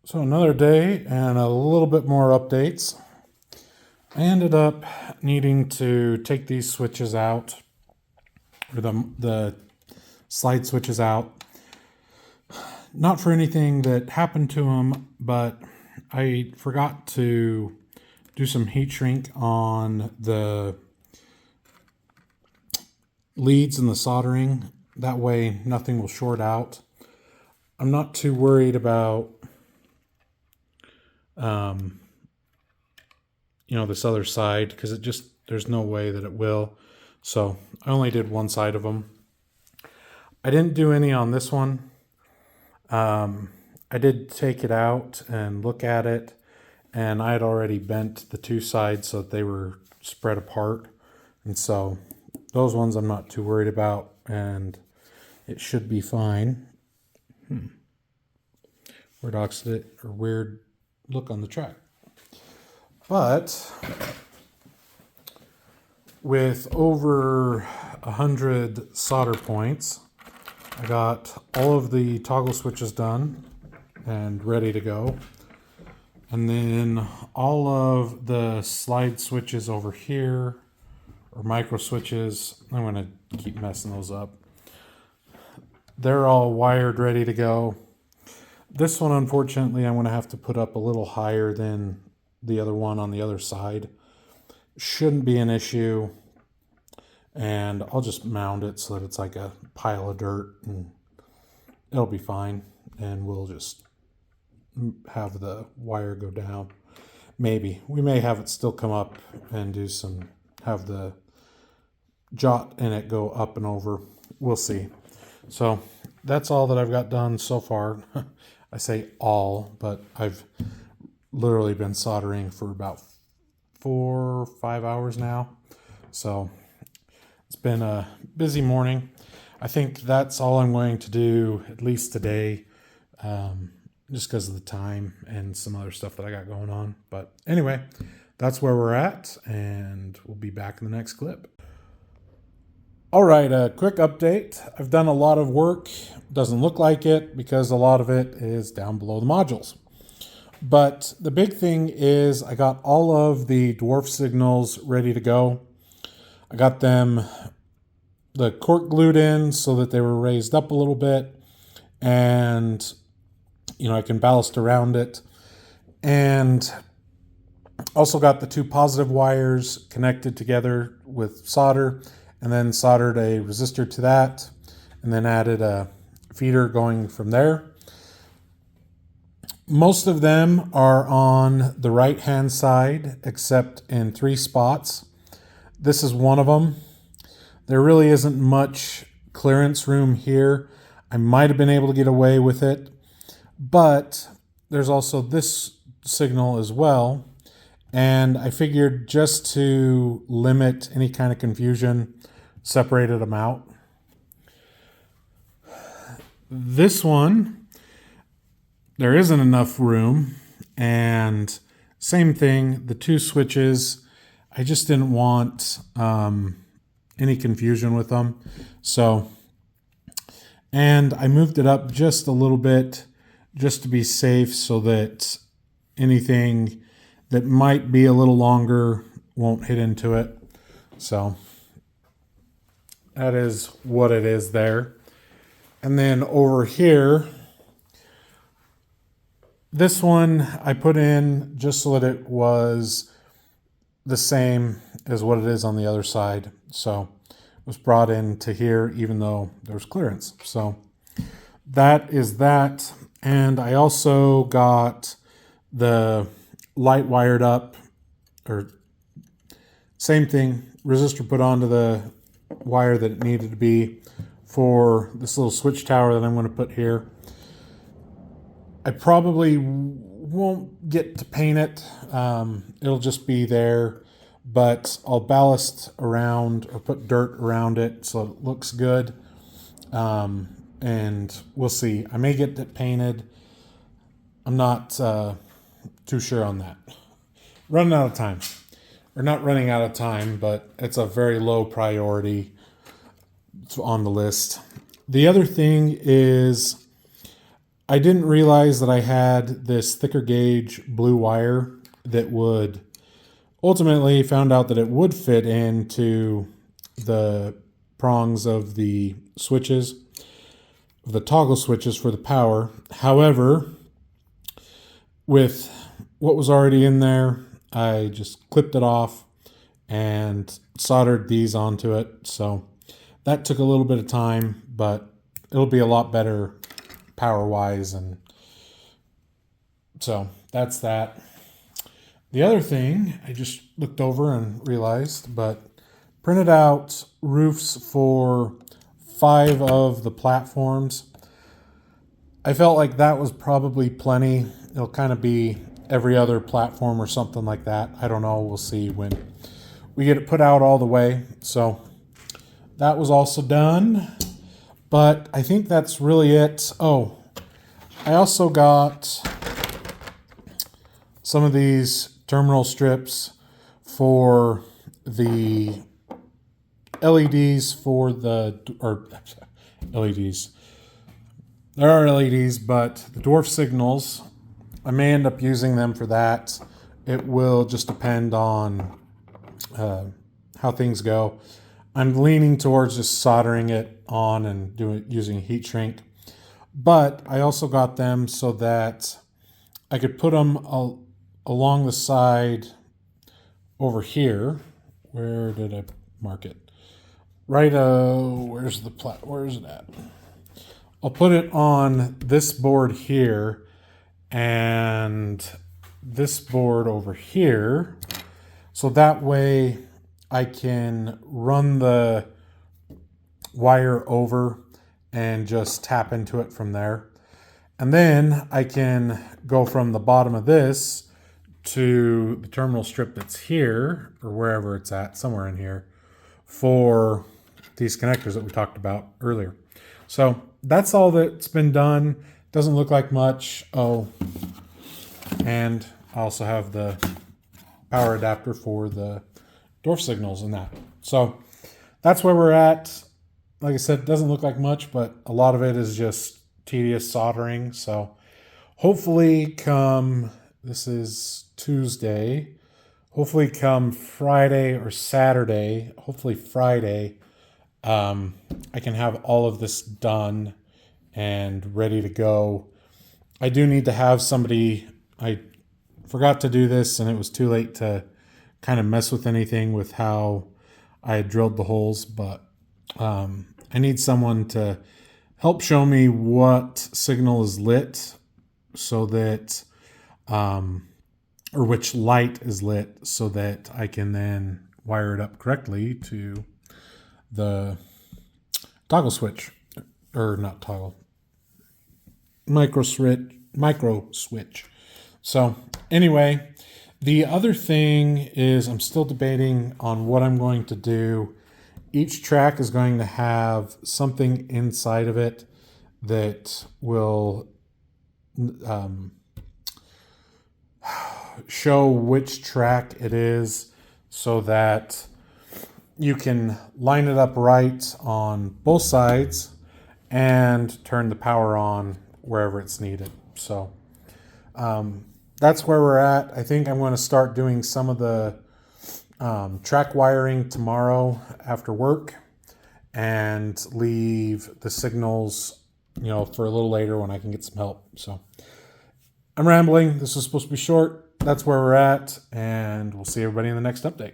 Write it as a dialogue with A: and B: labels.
A: So another day and a little bit more updates. I ended up needing to take these switches out, or the slide switches out. Not for anything that happened to them, but I forgot to do some heat shrink on the leads and the soldering. That way nothing will short out. I'm not too worried about this other side because there's no way that it will. So I only did one side of them. I didn't do any on this one. I did take it out and look at it, and I had already bent the two sides so that they were spread apart. And so those ones I'm not too worried about, and it should be fine. Weird look on the track. But with over 100 solder points, I got all of the toggle switches done and ready to go. And then all of the slide switches over here, or micro switches, I'm going to keep messing those up. They're all wired, ready to go. This one, unfortunately, I'm going to have to put up a little higher than the other one on the other side. Shouldn't be an issue. And I'll just mound it so that it's like a pile of dirt, and it'll be fine. And we'll just have the wire go down. Maybe. We may have it still come up and have the jot in it go up and over. We'll see. So that's all that I've got done so far. I say all, but I've literally been soldering for about 4 or 5 hours now. So it's been a busy morning. I think that's all I'm going to do, at least today, just because of the time and some other stuff that I got going on. But anyway, that's where we're at, and we'll be back in the next clip. All right, a quick update. I've done a lot of work. Doesn't look like it because a lot of it is down below the modules. But the big thing is I got all of the dwarf signals ready to go. I got the cork glued in so that they were raised up a little bit, and I can ballast around it. And also got the two positive wires connected together with solder, and then soldered a resistor to that, and then added a feeder going from there. Most of them are on the right hand side except in 3 spots. This is one of them. There really isn't much clearance room here. I might have been able to get away with it, but there's also this signal as well. And I figured just to limit any kind of confusion, separated them out. This one, there isn't enough room, and same thing, the 2 switches, I just didn't want any confusion with them. And I moved it up just a little bit just to be safe so that anything that might be a little longer won't hit into it. So that is what it is there. And then over here, this one I put in just so that it was the same as what it is on the other side. So it was brought into here even though there's clearance. So that is that. And I also got the light wired up, or same thing, resistor put onto the wire that it needed to be for this little switch tower that I'm going to put here. I probably won't get to paint it. It'll just be there, but I'll ballast around or put dirt around it so it looks good. And we'll see. I may get it painted. I'm not too sure on that. Running out of time. Or not running out of time, but it's a very low priority on the list. The other thing is I didn't realize that I had this thicker gauge blue wire that would ultimately found out that it would fit into the prongs of the switches, the toggle switches for the power. However, with what was already in there, I just clipped it off and soldered these onto it. So that took a little bit of time, but it'll be a lot better power-wise. And so that's that. The other thing I just looked over and realized, but printed out roofs for 5 of the platforms. I felt like that was probably plenty. It'll kind of be every other platform or something like that. I don't know. We'll see when we get it put out all the way. So that was also done. But I think that's really it. Oh, I also got some of these terminal strips for the LEDs for the, or LEDs. There are LEDs, but the dwarf signals, I may end up using them for that. It will just depend on how things go. I'm leaning towards just soldering it on and using heat shrink. But I also got them so that I could put them along the side over here. Where did I mark it? Right, where's it at? I'll put it on this board here and this board over here. So that way I can run the wire over and just tap into it from there. And then I can go from the bottom of this to the terminal strip that's here, or wherever it's at, somewhere in here, for these connectors that we talked about earlier. So that's all that's been done. Doesn't look like much. Oh, and I also have the power adapter for the dwarf signals and that. So that's where we're at. Like I said, it doesn't look like much, but a lot of it is just tedious soldering. So hopefully this is Tuesday, hopefully come Friday or Saturday, hopefully Friday, I can have all of this done and ready to go. I do need to have somebody. I forgot to do this and it was too late to kind of mess with anything with how I had drilled the holes, but I need someone to help show me what signal is lit so that, or which light is lit so that I can then wire it up correctly to the toggle switch, or not toggle, micro switch. So anyway, the other thing is I'm still debating on what I'm going to do. Each track is going to have something inside of it that will show which track it is so that you can line it up right on both sides and turn the power on wherever it's needed. So that's where we're at. I think I'm going to start doing some of the track wiring tomorrow after work and leave the signals, for a little later when I can get some help. So I'm rambling. This was supposed to be short. That's where we're at, and we'll see everybody in the next update.